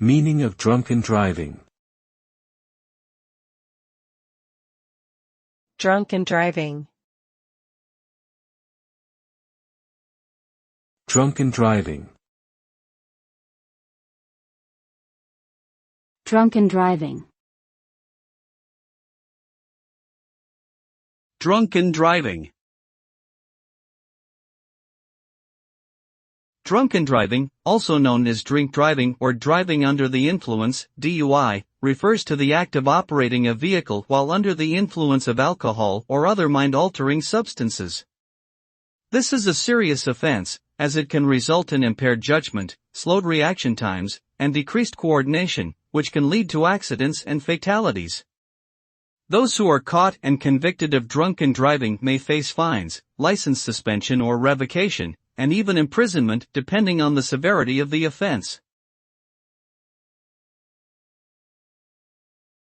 Meaning of drunken driving. Drunken driving. Drunken driving. Drunken driving. Drunken driving. Drunken driving, also known as drink driving or driving under the influence, DUI, refers to the act of operating a vehicle while under the influence of alcohol or other mind-altering substances. This is a serious offense, as it can result in impaired judgment, slowed reaction times, and decreased coordination, which can lead to accidents and fatalities. Those who are caught and convicted of drunken driving may face fines, license suspension or revocation, and even imprisonment depending on the severity of the offense.